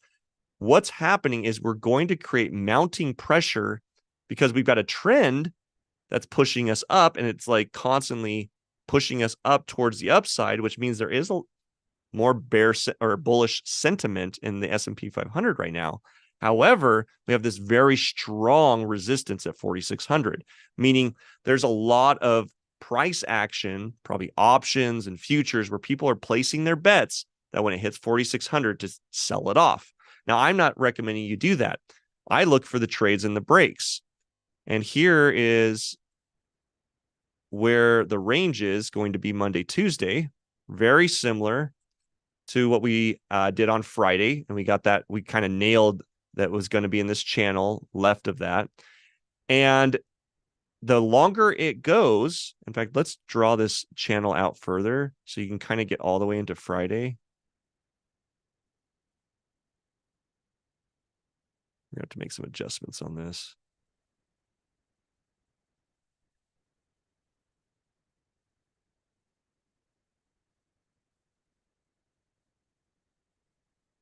what's happening is we're going to create mounting pressure because we've got a trend that's pushing us up, and it's like constantly pushing us up towards the upside, which means there is a more bear or bullish sentiment in the S&P 500 right now. However, we have this very strong resistance at 4,600, meaning there's a lot of price action, probably options and futures, where people are placing their bets that when it hits 4,600 to sell it off. Now, I'm not recommending you do that. I look for the trades in the breaks. And here is where the range is going to be Monday, Tuesday, very similar to what we did on Friday. And we got that, we kind of nailed that was going to be in this channel left of that. And the longer it goes, in fact, let's draw this channel out further so you can kind of get all the way into Friday. We're going to have to make some adjustments on this.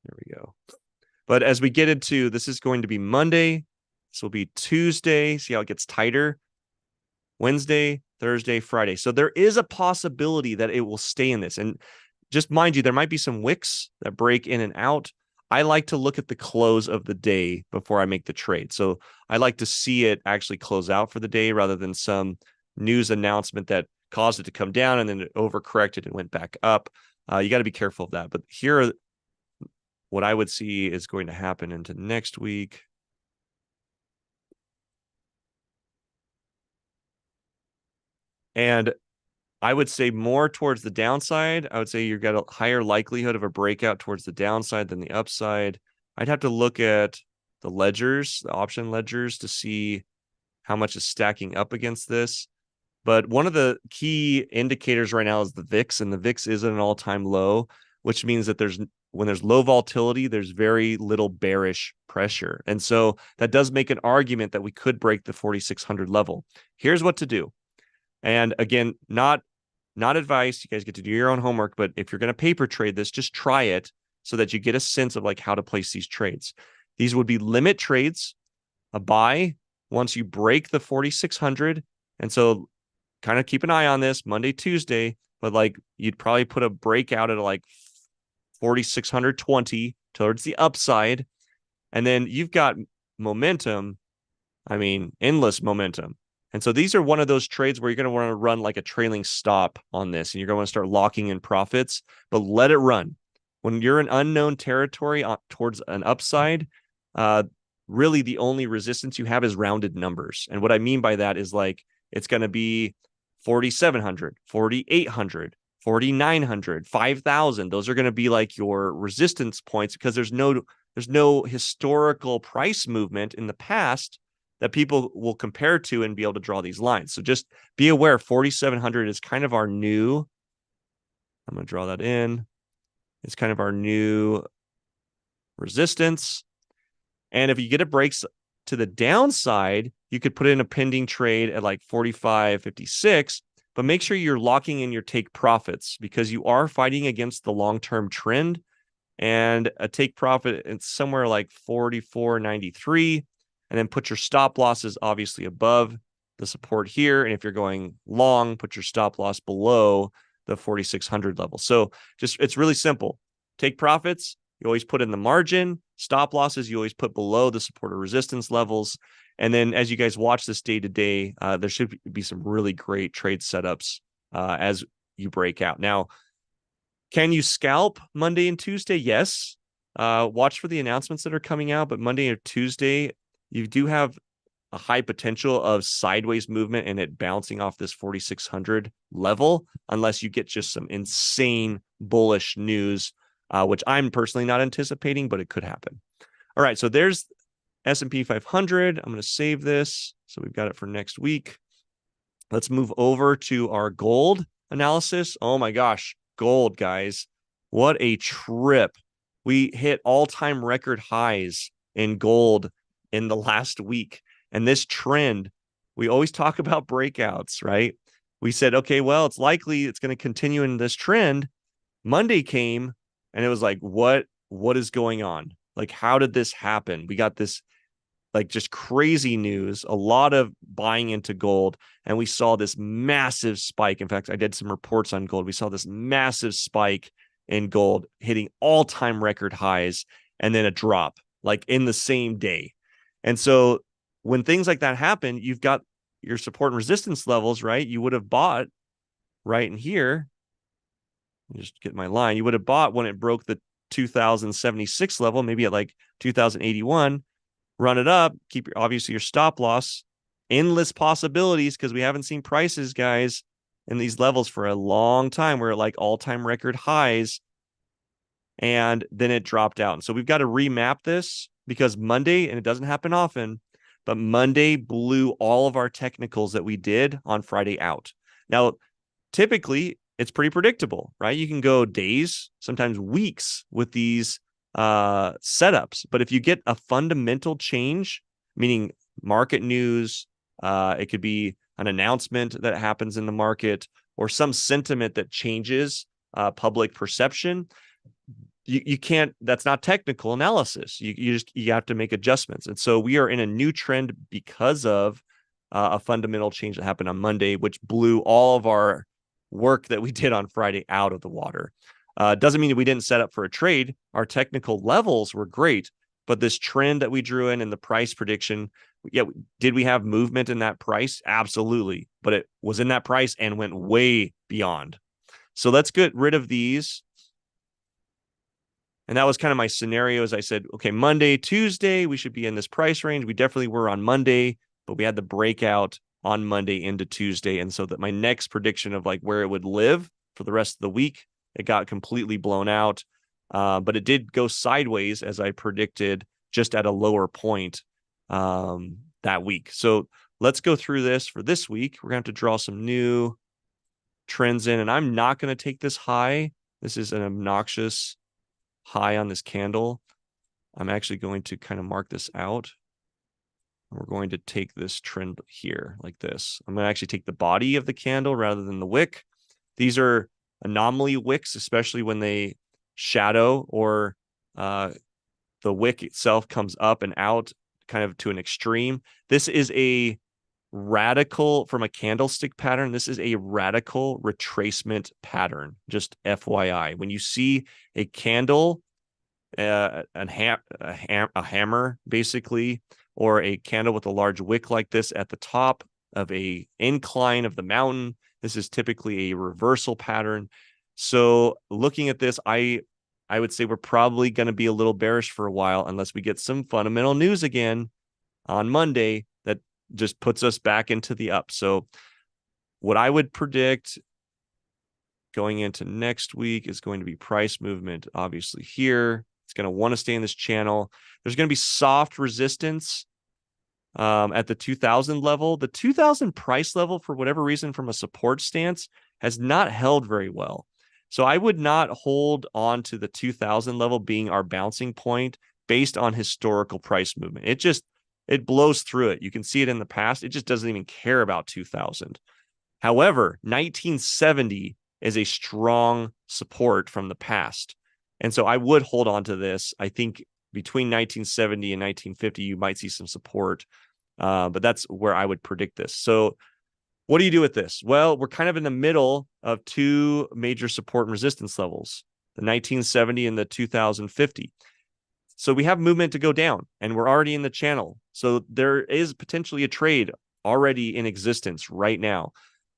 There we go. But as we get into, this is going to be Monday. This will be Tuesday. See how it gets tighter. Wednesday, Thursday, Friday. So there is a possibility that it will stay in this. And just mind you, there might be some wicks that break in and out. I like to look at the close of the day before I make the trade. So I like to see it actually close out for the day rather than some news announcement that caused it to come down and then it overcorrected and went back up. You got to be careful of that. But here are what I would see is going to happen into next week. And I would say more towards the downside. I would say you've got a higher likelihood of a breakout towards the downside than the upside. I'd have to look at the ledgers, the option ledgers, to see how much is stacking up against this. But one of the key indicators right now is the VIX, and the VIX is at an all-time low, which means that when there's low volatility, there's very little bearish pressure. And so that does make an argument that we could break the 4,600 level. Here's what to do. And again, not advice. You guys get to do your own homework, but if you're going to paper trade this, just try it so that you get a sense of like how to place these trades. These would be limit trades, a buy once you break the 4,600. And so kind of keep an eye on this Monday, Tuesday, but like you'd probably put a breakout at like 4,620 towards the upside. And then you've got momentum. I mean, endless momentum. And so these are one of those trades where you're going to want to run like a trailing stop on this, and you're going to want to start locking in profits, but let it run. When you're in unknown territory towards an upside, really the only resistance you have is rounded numbers. And what I mean by that is like, it's going to be 4,700, 4,800, 4,900, 5,000. Those are going to be like your resistance points because there's no historical price movement in the past that people will compare to and be able to draw these lines. So just be aware, 4,700 is kind of our new, I'm going to draw that in. It's kind of our new resistance. And if you get it breaks to the downside, you could put in a pending trade at like 45.56, but make sure you're locking in your take profits because you are fighting against the long-term trend. And a take profit, it's somewhere like 44.93. And then put your stop losses obviously above the support here. And if you're going long, put your stop loss below the 4,600 level. So it's really simple. Take profits, you always put in the margin. Stop losses, you always put below the support or resistance levels. And then as you guys watch this day to day, there should be some really great trade setups as you break out. Now, can you scalp Monday and Tuesday? Yes. Watch for the announcements that are coming out, but Monday or Tuesday, you do have a high potential of sideways movement and it bouncing off this 4,600 level, unless you get just some insane bullish news, which I'm personally not anticipating, but it could happen. All right, so there's S&P 500. I'm going to save this. So we've got it for next week. Let's move over to our gold analysis. Oh my gosh, gold, guys. What a trip. We hit all-time record highs in gold in the last week. And this trend, we always talk about breakouts, right? We said, okay, well, it's likely it's going to continue in this trend. Monday came and it was like, what is going on? Like, how did this happen? We got this like just crazy news, a lot of buying into gold. And we saw this massive spike. In fact, I did some reports on gold. We saw this massive spike in gold hitting all-time record highs and then a drop like in the same day. And so when things like that happen, you've got your support and resistance levels, right? You would have bought right in here. Just get my line. You would have bought when it broke the 2076 level, maybe at like 2081, run it up, keep obviously your stop loss, endless possibilities because we haven't seen prices, guys, in these levels for a long time. We're at like all-time record highs. And then it dropped out. And so we've got to remap this because Monday, and it doesn't happen often, but Monday blew all of our technicals that we did on Friday out. Now, typically, it's pretty predictable, right? You can go days, sometimes weeks with these setups. But if you get a fundamental change, meaning market news, it could be an announcement that happens in the market or some sentiment that changes public perception, you can't, that's not technical analysis. You have to make adjustments. And so we are in a new trend because of a fundamental change that happened on Monday, which blew all of our work that we did on Friday out of the water. Doesn't mean that we didn't set up for a trade. Our technical levels were great, but this trend that we drew in and the price prediction, yeah, did we have movement in that price? Absolutely. But it was in that price and went way beyond. So let's get rid of these. And that was kind of my scenario. As I said, okay, Monday, Tuesday, we should be in this price range. We definitely were on Monday, but we had the breakout on Monday into Tuesday. And so that my next prediction of like where it would live for the rest of the week, it got completely blown out. But it did go sideways as I predicted, just at a lower point that week. So let's go through this for this week. We're going to have to draw some new trends in, and I'm not going to take this high. This is an obnoxious high on this candle. I'm actually going to kind of mark this out. We're going to take this trend here like this. I'm going to actually take the body of the candle rather than the wick. These are anomaly wicks, especially when they shadow or the wick itself comes up and out kind of to an extreme. This is a radical, from a candlestick pattern, this is a radical retracement pattern, just FYI. When you see a candle, a hammer basically, or a candle with a large wick like this at the top of a incline of the mountain, this is typically a reversal pattern. So looking at this, I would say we're probably going to be a little bearish for a while unless we get some fundamental news again on Monday that just puts us back into the up. So what I would predict going into next week is going to be price movement, obviously here. It's going to want to stay in this channel. There's going to be soft resistance at the 2000 level. The 2000 price level, for whatever reason, from a support stance, has not held very well. So I would not hold on to the 2000 level being our bouncing point based on historical price movement. It blows through it. You can see it in the past. It just doesn't even care about 2000. However, 1970 is a strong support from the past. And so I would hold on to this. I think between 1970 and 1950, you might see some support, but that's where I would predict this. So what do you do with this? Well, we're kind of in the middle of two major support and resistance levels, the 1970 and the 2050. So we have movement to go down, and we're already in the channel. So there is potentially a trade already in existence right now.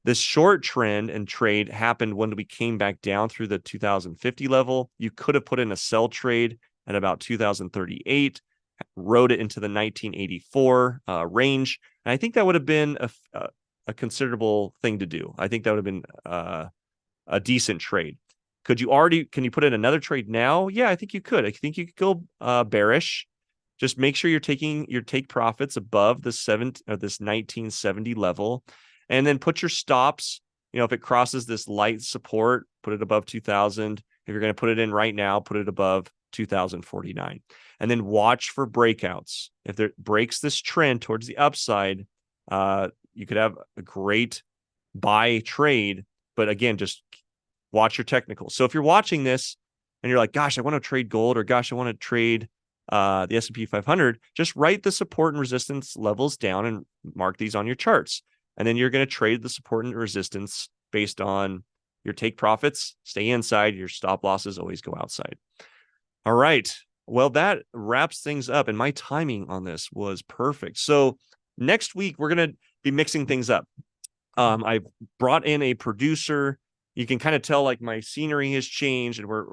This short trend and trade happened when we came back down through the 2050 level. You could have put in a sell trade at about 2038, rode it into the 1984 range. And I think that would have been a considerable thing to do. I think that would have been a decent trade. Can you put in another trade now? Yeah, I think you could. I think you could go bearish. Just make sure you're taking your take profits above this 1970 level, and then put your stops. If it crosses this light support, put it above 2000. If you're going to put it in right now, put it above 2049, and then watch for breakouts. If it breaks this trend towards the upside, you could have a great buy trade. But again, just watch your technicals. So if you're watching this and you're like, gosh, I want to trade gold, or gosh, I want to trade the S&P 500, just write the support and resistance levels down and mark these on your charts. And then you're going to trade the support and resistance based on your take profits, stay inside, your stop losses always go outside. All right. Well, that wraps things up, and my timing on this was perfect. So next week, we're going to be mixing things up. I brought in a producer. You can kind of tell like my scenery has changed, and we're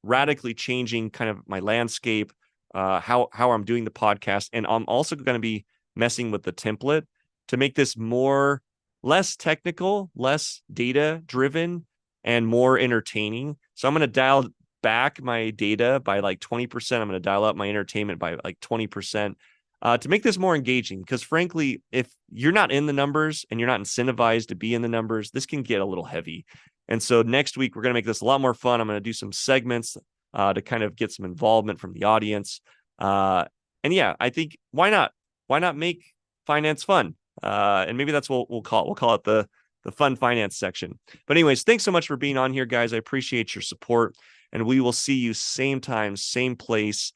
radically changing kind of my landscape, how I'm doing the podcast. And I'm also going to be messing with the template to make this less technical, less data driven, and more entertaining. So I'm going to dial back my data by like 20%. I'm going to dial up my entertainment by like 20%. To make this more engaging, because frankly, if you're not in the numbers and you're not incentivized to be in the numbers, this can get a little heavy. And so next week, we're going to make this a lot more fun. I'm going to do some segments to kind of get some involvement from the audience. And yeah, I think why not? Why not make finance fun? And maybe that's what we'll call it. We'll call it the fun finance section. But anyways, thanks so much for being on here, guys. I appreciate your support. and we will see you same time, same place